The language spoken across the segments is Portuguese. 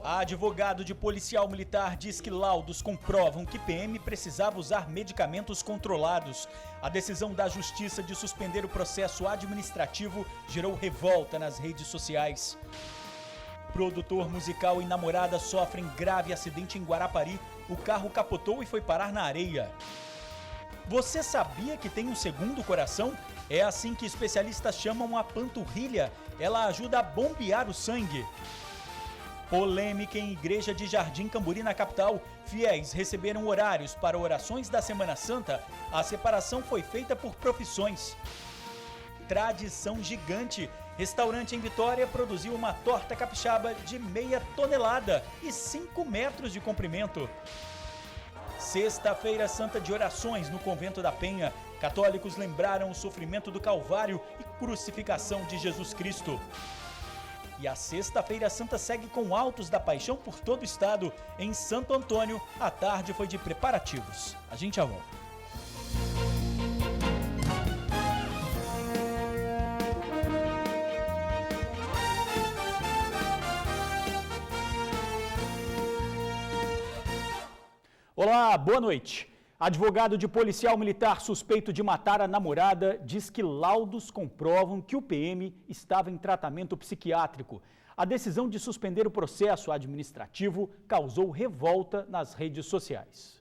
Advogado de policial militar diz que laudos comprovam que PM precisava usar medicamentos controlados. A decisão da Justiça de suspender o processo administrativo gerou revolta nas redes sociais. Produtor musical e namorada sofrem grave acidente em Guarapari. O carro capotou e foi parar na areia. Você sabia que tem um segundo coração? É assim que especialistas chamam a panturrilha. Ela ajuda a bombear o sangue. Polêmica em igreja de Jardim Camburi, na capital. Fiéis receberam horários para orações da Semana Santa. A separação foi feita por profissões. Tradição gigante. Restaurante em Vitória produziu uma torta capixaba de meia tonelada e 5 metros de comprimento. Sexta-feira Santa de orações no Convento da Penha. Católicos lembraram o sofrimento do Calvário e crucificação de Jesus Cristo. E a Sexta-feira Santa segue com autos da paixão por todo o estado. Em Santo Antônio, a tarde foi de preparativos. A gente já volta. Olá, boa noite. Advogado de policial militar suspeito de matar a namorada diz que laudos comprovam que o PM estava em tratamento psiquiátrico. A decisão de suspender o processo administrativo causou revolta nas redes sociais.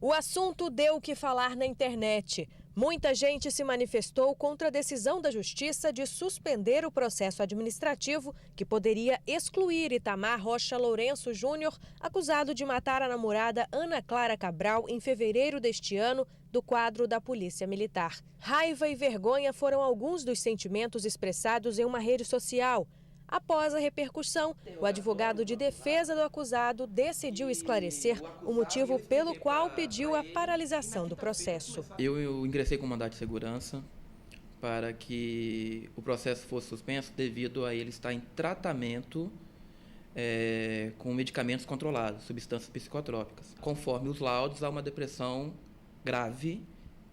O assunto deu o que falar na internet. Muita gente se manifestou contra a decisão da Justiça de suspender o processo administrativo que poderia excluir Itamar Rocha Lourenço Júnior, acusado de matar a namorada Ana Clara Cabral em fevereiro deste ano, do quadro da Polícia Militar. Raiva e vergonha foram alguns dos sentimentos expressados em uma rede social. Após a repercussão, o advogado de defesa do acusado decidiu esclarecer o motivo pelo qual pediu a paralisação do processo. Eu ingressei com mandado de segurança para que o processo fosse suspenso devido a ele estar em tratamento com medicamentos controlados, substâncias psicotrópicas. Conforme os laudos, há uma depressão grave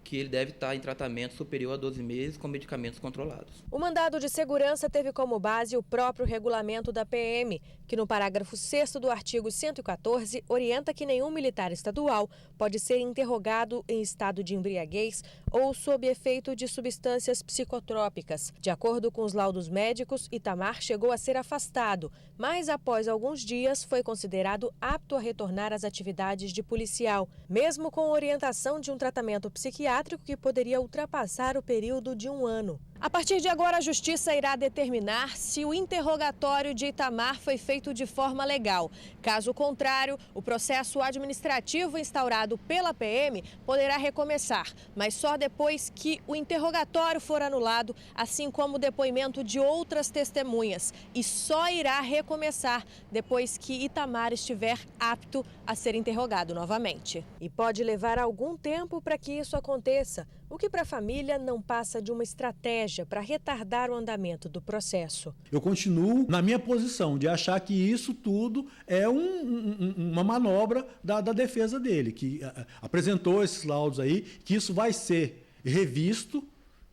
que ele deve estar em tratamento superior a 12 meses com medicamentos controlados. O mandado de segurança teve como base o próprio regulamento da PM, que no parágrafo 6º do artigo 114 orienta que nenhum militar estadual pode ser interrogado em estado de embriaguez ou sob efeito de substâncias psicotrópicas. De acordo com os laudos médicos, Itamar chegou a ser afastado, mas após alguns dias foi considerado apto a retornar às atividades de policial, mesmo com orientação de um tratamento psiquiátrico que poderia ultrapassar o período de 1 ano. A partir de agora, a Justiça irá determinar se o interrogatório de Itamar foi feito de forma legal. Caso contrário, o processo administrativo instaurado pela PM poderá recomeçar, mas só depois que o interrogatório for anulado, assim como o depoimento de outras testemunhas. E só irá recomeçar depois que Itamar estiver apto a ser interrogado novamente. E pode levar algum tempo para que isso aconteça, o que para a família não passa de uma estratégia para retardar o andamento do processo. Eu continuo na minha posição de achar que isso tudo é uma manobra da defesa dele, que apresentou esses laudos aí, que isso vai ser revisto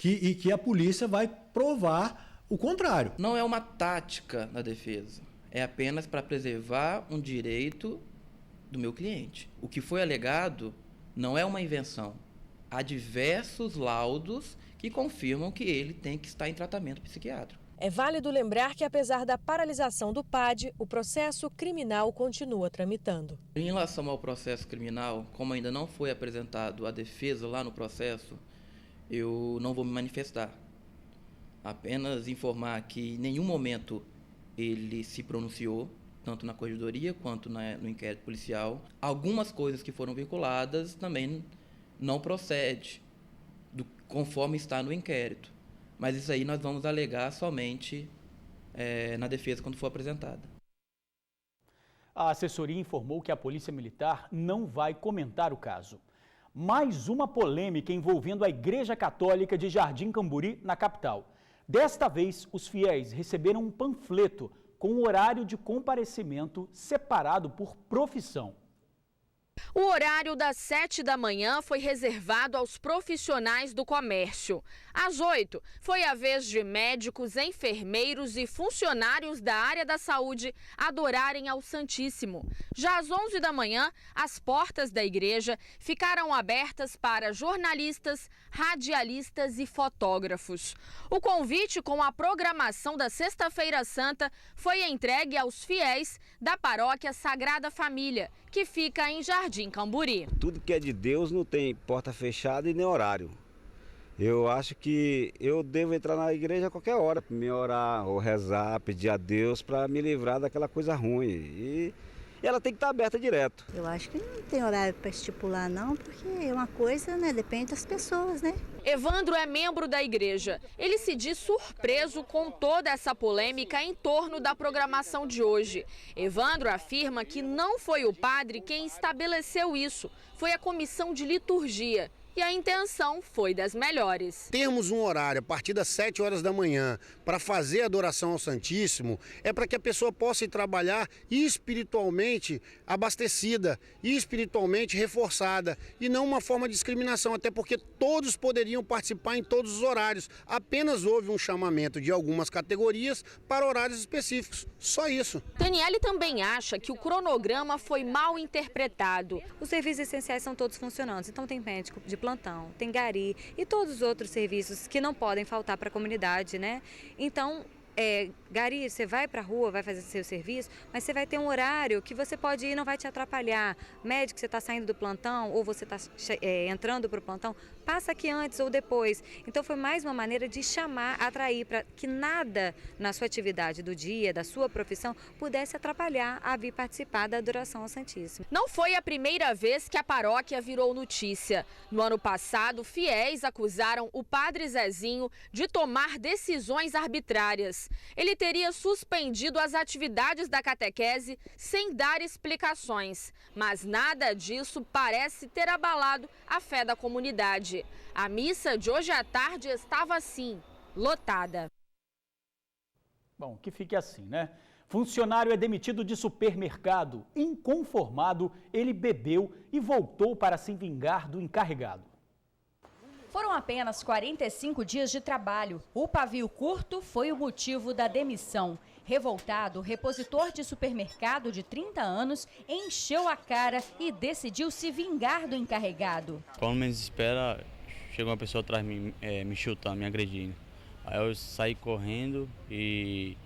e que a polícia vai provar o contrário. Não é uma tática da defesa, é apenas para preservar um direito do meu cliente. O que foi alegado não é uma invenção. Há diversos laudos que confirmam que ele tem que estar em tratamento psiquiátrico. É válido lembrar que, apesar da paralisação do PAD, o processo criminal continua tramitando. Em relação ao processo criminal, como ainda não foi apresentado a defesa lá no processo, eu não vou me manifestar. Apenas informar que em nenhum momento ele se pronunciou, tanto na corregedoria quanto no inquérito policial. Algumas coisas que foram vinculadas também não procede conforme está no inquérito. Mas isso aí nós vamos alegar somente na defesa quando for apresentada. A assessoria informou que a Polícia Militar não vai comentar o caso. Mais uma polêmica envolvendo a Igreja Católica de Jardim Camburi, na capital. Desta vez, os fiéis receberam um panfleto com o horário de comparecimento separado por profissão. O horário das 7 da manhã foi reservado aos profissionais do comércio. Às 8, foi a vez de médicos, enfermeiros e funcionários da área da saúde adorarem ao Santíssimo. Já às 11 da manhã, as portas da igreja ficaram abertas para jornalistas, radialistas e fotógrafos. O convite com a programação da Sexta-feira Santa foi entregue aos fiéis da Paróquia Sagrada Família, que fica em Jardim Camburi. Tudo que é de Deus não tem porta fechada e nem horário. Eu acho que eu devo entrar na igreja a qualquer hora, me orar ou rezar, pedir a Deus para me livrar daquela coisa ruim. E ela tem que estar aberta direto. Eu acho que não tem horário para estipular não, porque é uma coisa, né, depende das pessoas, né? Evandro é membro da igreja. Ele se diz surpreso com toda essa polêmica em torno da programação de hoje. Evandro afirma que não foi o padre quem estabeleceu isso, foi a comissão de liturgia. E a intenção foi das melhores. Termos um horário a partir das 7 horas da manhã para fazer a adoração ao Santíssimo é para que a pessoa possa ir trabalhar espiritualmente abastecida e espiritualmente reforçada e não uma forma de discriminação, até porque todos poderiam participar em todos os horários. Apenas houve um chamamento de algumas categorias para horários específicos, só isso. Daniele também acha que o cronograma foi mal interpretado. Os serviços essenciais são todos funcionantes, então tem médico de plantão, tem gari e todos os outros serviços que não podem faltar para a comunidade, né? Então, gari, você vai para a rua, vai fazer seu serviço, mas você vai ter um horário que você pode ir, não vai te atrapalhar. Médico, você está saindo do plantão ou você está entrando para o plantão, passa aqui antes ou depois. Então foi mais uma maneira de chamar, atrair para que nada na sua atividade do dia, da sua profissão, pudesse atrapalhar a vir participar da adoração ao Santíssimo. Não foi a primeira vez que a paróquia virou notícia. No ano passado, fiéis acusaram o padre Zezinho de tomar decisões arbitrárias. Ele teria suspendido as atividades da catequese sem dar explicações, mas nada disso parece ter abalado a fé da comunidade. A missa de hoje à tarde estava assim, lotada. Bom, que fique assim, né? Funcionário é demitido de supermercado. Inconformado, ele bebeu e voltou para se vingar do encarregado. Foram apenas 45 dias de trabalho. O pavio curto foi o motivo da demissão. Revoltado, o repositor de supermercado de 30 anos encheu a cara e decidiu se vingar do encarregado. Quando menos espera, chegou uma pessoa atrás de mim, me chutando, me agredindo. Aí eu saí correndo e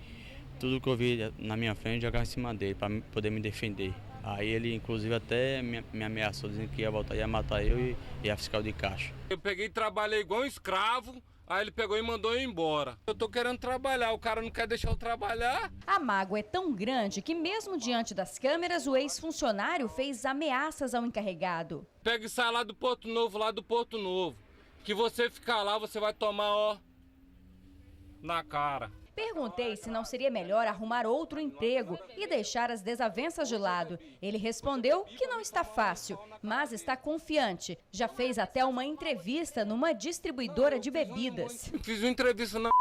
tudo que eu vi na minha frente jogava em cima dele para poder me defender. Aí ele, inclusive, até me ameaçou, dizendo que ia voltar, ia matar eu e a fiscal de caixa. Eu peguei e trabalhei igual um escravo, aí ele pegou e mandou eu embora. Eu tô querendo trabalhar, o cara não quer deixar eu trabalhar. A mágoa é tão grande que mesmo diante das câmeras, o ex-funcionário fez ameaças ao encarregado. Pega e sai lá do Porto Novo, que você ficar lá, você vai tomar, ó, na cara. Perguntei se não seria melhor arrumar outro emprego e deixar as desavenças de lado. Ele respondeu que não está fácil, mas está confiante. Já fez até uma entrevista numa distribuidora de bebidas. Fiz uma entrevista na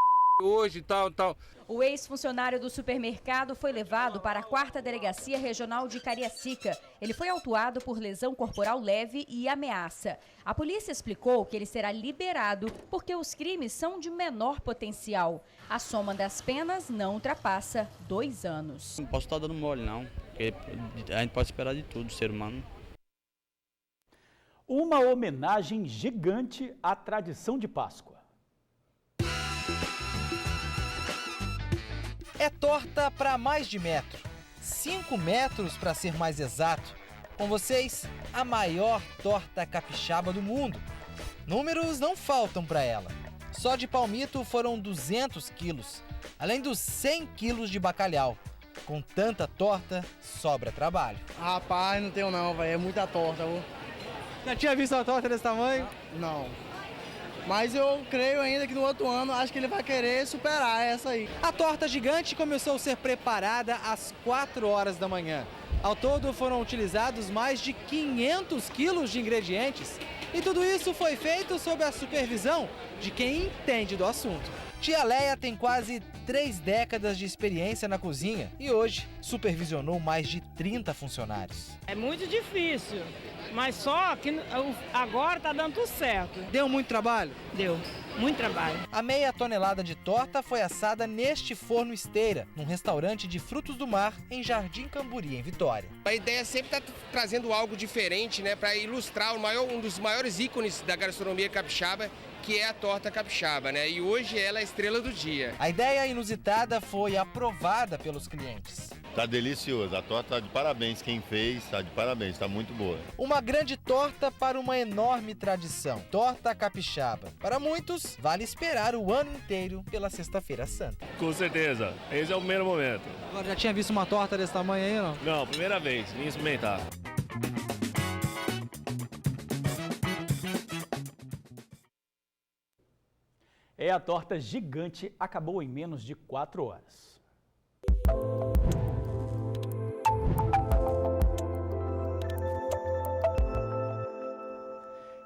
hoje e tal. O ex-funcionário do supermercado foi levado para a 4ª Delegacia Regional de Cariacica. Ele foi autuado por lesão corporal leve e ameaça. A polícia explicou que ele será liberado porque os crimes são de menor potencial. A soma das penas não ultrapassa 2 anos. Não posso estar dando mole, não, porque a gente pode esperar de tudo, ser humano. Uma homenagem gigante à tradição de Páscoa. É torta para mais de metro, 5 metros para ser mais exato. Com vocês, a maior torta capixaba do mundo. Números não faltam para ela. Só de palmito foram 200 quilos, além dos 100 quilos de bacalhau. Com tanta torta, sobra trabalho. Rapaz, não tenho não, velho, é muita torta. Já tinha visto uma torta desse tamanho? Não. Mas eu creio ainda que no outro ano, acho que ele vai querer superar essa aí. A torta gigante começou a ser preparada às 4 horas da manhã. Ao todo foram utilizados mais de 500 quilos de ingredientes. E tudo isso foi feito sob a supervisão de quem entende do assunto. Tia Leia tem quase 3 décadas de experiência na cozinha e hoje supervisionou mais de 30 funcionários. É muito difícil, mas só que agora tá dando tudo certo. Deu muito trabalho? Deu, muito trabalho. A meia tonelada de torta foi assada neste forno esteira, num restaurante de frutos do mar em Jardim Camburi, em Vitória. A ideia é sempre estar trazendo algo diferente, né, para ilustrar um dos maiores ícones da gastronomia capixaba, que é a torta capixaba, né? E hoje ela é a estrela do dia. A ideia inusitada foi aprovada pelos clientes. Tá delicioso, a torta tá de parabéns, quem fez tá de parabéns, tá muito boa. Uma grande torta para uma enorme tradição, torta capixaba. Para muitos, vale esperar o ano inteiro pela Sexta-feira Santa. Com certeza, esse é o primeiro momento. Agora, já tinha visto uma torta desse tamanho aí, não? Não, primeira vez, vim experimentar. A torta gigante acabou em menos de 4 horas.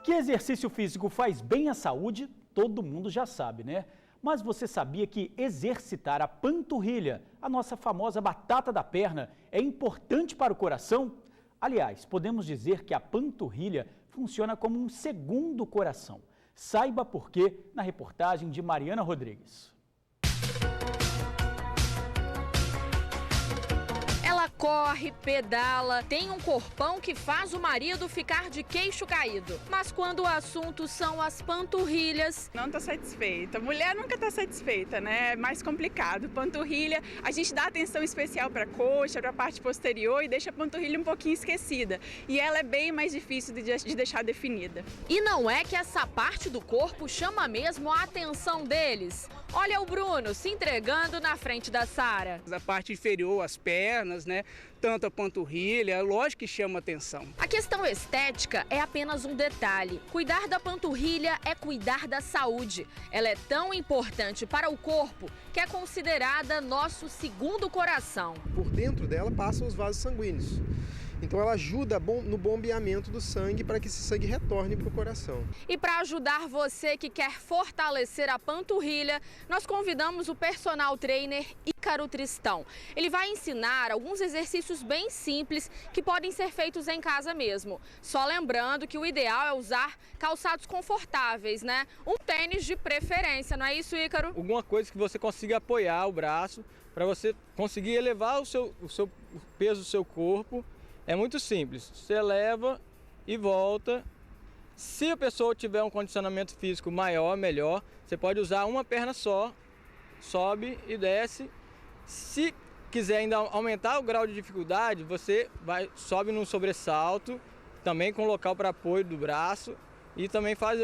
Que exercício físico faz bem à saúde, todo mundo já sabe, né? Mas você sabia que exercitar a panturrilha, a nossa famosa batata da perna, é importante para o coração? Aliás, podemos dizer que a panturrilha funciona como um segundo coração. Saiba por quê na reportagem de Mariana Rodrigues. Ela corre, pedala, tem um corpão que faz o marido ficar de queixo caído. Mas quando o assunto são as panturrilhas... Não tô satisfeita. Mulher nunca tá satisfeita, né? É mais complicado. Panturrilha, a gente dá atenção especial pra coxa, pra parte posterior e deixa a panturrilha um pouquinho esquecida. E ela é bem mais difícil de deixar definida. E não é que essa parte do corpo chama mesmo a atenção deles. Olha o Bruno se entregando na frente da Sara. A parte inferior, as pernas, né? Tanto a panturrilha, lógico que chama atenção. A questão estética é apenas um detalhe. Cuidar da panturrilha é cuidar da saúde. Ela é tão importante para o corpo que é considerada nosso segundo coração. Por dentro dela passam os vasos sanguíneos. Então ela ajuda no bombeamento do sangue para que esse sangue retorne para o coração. E para ajudar você que quer fortalecer a panturrilha, nós convidamos o personal trainer Ícaro Tristão. Ele vai ensinar alguns exercícios bem simples que podem ser feitos em casa mesmo. Só lembrando que o ideal é usar calçados confortáveis, né? Um tênis de preferência, não é isso, Ícaro? Alguma coisa que você consiga apoiar o braço para você conseguir elevar o peso do seu corpo. É muito simples, você eleva e volta. Se a pessoa tiver um condicionamento físico maior, melhor, você pode usar uma perna só, sobe e desce. Se quiser ainda aumentar o grau de dificuldade, você sobe num sobressalto, também com local para apoio do braço. E também faz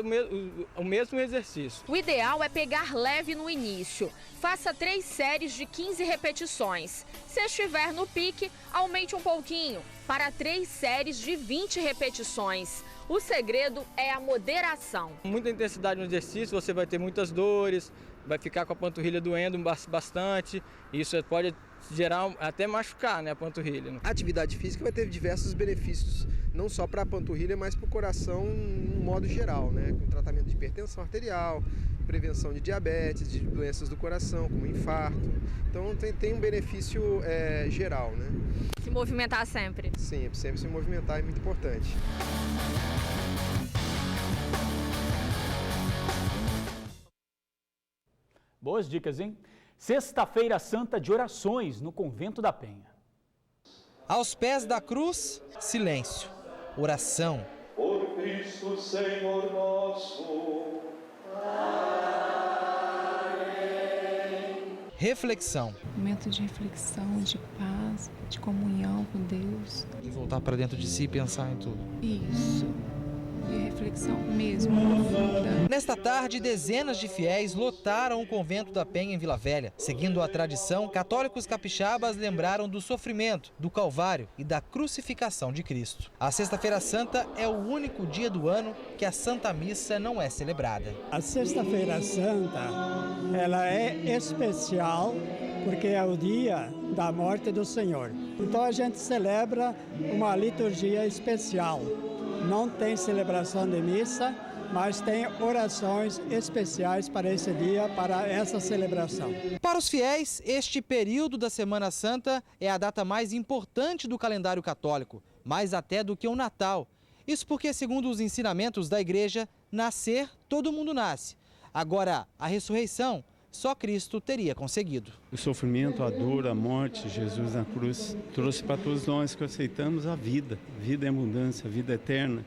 o mesmo exercício. O ideal é pegar leve no início. Faça 3 séries de 15 repetições. Se estiver no pique, aumente um pouquinho para 3 séries de 20 repetições. O segredo é a moderação. Muita intensidade no exercício, você vai ter muitas dores, vai ficar com a panturrilha doendo bastante. Isso pode gerar até machucar, né, a panturrilha. A atividade física vai ter diversos benefícios, não só para a panturrilha, mas para o coração no modo geral, né? Com tratamento de hipertensão arterial, prevenção de diabetes, de doenças do coração, como infarto. Então tem um benefício geral, né? Se movimentar sempre. Sim, sempre se movimentar é muito importante. Boas dicas, hein? Sexta-feira Santa de orações no Convento da Penha. Aos pés da cruz, silêncio, oração. Por Cristo Senhor nosso. Amém. Reflexão. Momento de reflexão, de paz, de comunhão com Deus. De voltar para dentro de si e pensar em tudo. Isso. E reflexão mesmo, profunda. Nesta tarde, dezenas de fiéis lotaram o Convento da Penha em Vila Velha. Seguindo a tradição, católicos capixabas lembraram do sofrimento, do Calvário e da crucificação de Cristo. A Sexta-feira Santa é o único dia do ano que a Santa Missa não é celebrada. A Sexta-feira Santa, ela é especial porque é o dia da morte do Senhor. Então a gente celebra uma liturgia especial. Não tem celebração de missa mas tem orações especiais para esse dia, para essa celebração. Para os fiéis, este período da Semana Santa é a data mais importante do calendário católico, mais até do que o Natal. Isso porque, segundo os ensinamentos da Igreja, nascer, todo mundo nasce. Agora, a ressurreição, só Cristo teria conseguido. O sofrimento, a dor, a morte, Jesus na cruz, trouxe para todos nós que aceitamos a vida em abundância, a vida eterna,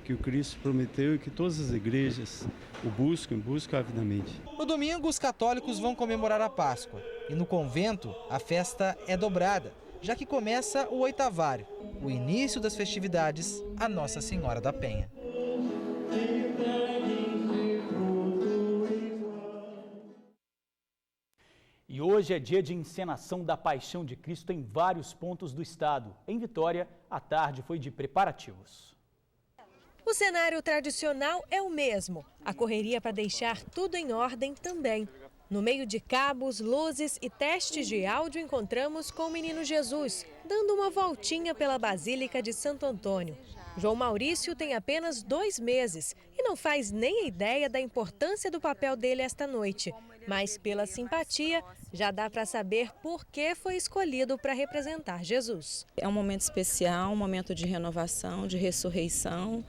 que o Cristo prometeu e que todas as igrejas o buscam avidamente. No domingo, os católicos vão comemorar a Páscoa. E no convento, a festa é dobrada, já que começa o oitavário, o início das festividades a Nossa Senhora da Penha. E hoje é dia de encenação da Paixão de Cristo em vários pontos do estado. Em Vitória, a tarde foi de preparativos. O cenário tradicional é o mesmo, a correria para deixar tudo em ordem também. No meio de cabos, luzes e testes de áudio, encontramos com o Menino Jesus, dando uma voltinha pela Basílica de Santo Antônio. João Maurício tem apenas 2 meses e não faz nem a ideia da importância do papel dele esta noite. Mas pela simpatia, já dá para saber por que foi escolhido para representar Jesus. É um momento especial, um momento de renovação, de ressurreição.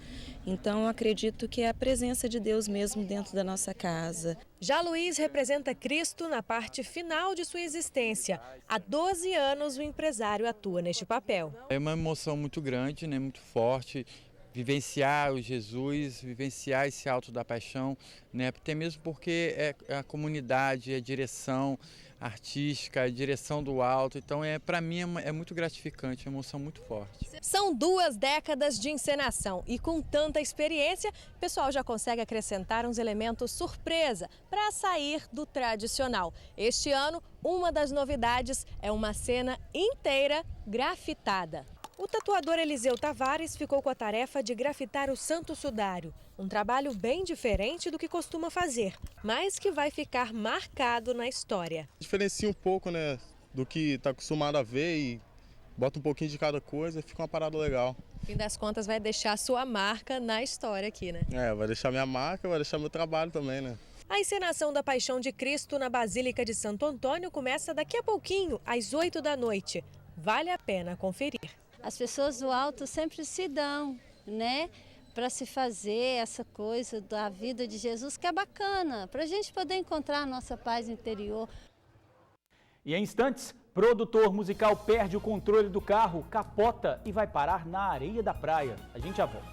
Então, acredito que é a presença de Deus mesmo dentro da nossa casa. Já Luiz representa Cristo na parte final de sua existência. Há 12 anos o empresário atua neste papel. É uma emoção muito grande, né, muito forte. Vivenciar o Jesus, vivenciar esse alto da paixão, né? Até mesmo porque é a comunidade, é a direção artística, a direção do alto. Então, para mim, é muito gratificante, é uma emoção muito forte. São 2 décadas de encenação e com tanta experiência, o pessoal já consegue acrescentar uns elementos surpresa para sair do tradicional. Este ano, uma das novidades é uma cena inteira grafitada. O tatuador Eliseu Tavares ficou com a tarefa de grafitar o Santo Sudário, um trabalho bem diferente do que costuma fazer, mas que vai ficar marcado na história. Diferencia um pouco, né, do que está acostumado a ver e bota um pouquinho de cada coisa e fica uma parada legal. No fim das contas vai deixar sua marca na história aqui, né? Vai deixar minha marca, vai deixar meu trabalho também, né? A encenação da Paixão de Cristo na Basílica de Santo Antônio começa daqui a pouquinho, às 8 da noite. Vale a pena conferir. As pessoas do alto sempre se dão, né, para se fazer essa coisa da vida de Jesus, que é bacana, para a gente poder encontrar a nossa paz interior. E em instantes, produtor musical perde o controle do carro, capota e vai parar na areia da praia. A gente já volta.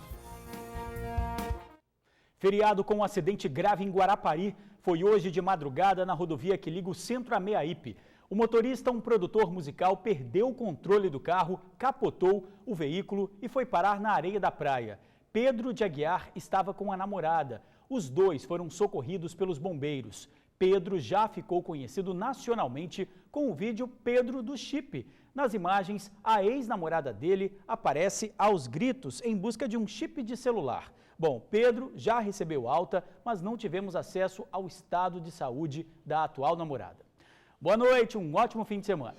Feriado com um acidente grave em Guarapari foi hoje de madrugada na rodovia que liga o centro a Meaípe. O motorista, um produtor musical, perdeu o controle do carro, capotou o veículo e foi parar na areia da praia. Pedro de Aguiar estava com a namorada. Os dois foram socorridos pelos bombeiros. Pedro já ficou conhecido nacionalmente com o vídeo Pedro do Chip. Nas imagens, a ex-namorada dele aparece aos gritos em busca de um chip de celular. Bom, Pedro já recebeu alta, mas não tivemos acesso ao estado de saúde da atual namorada. Boa noite, um ótimo fim de semana.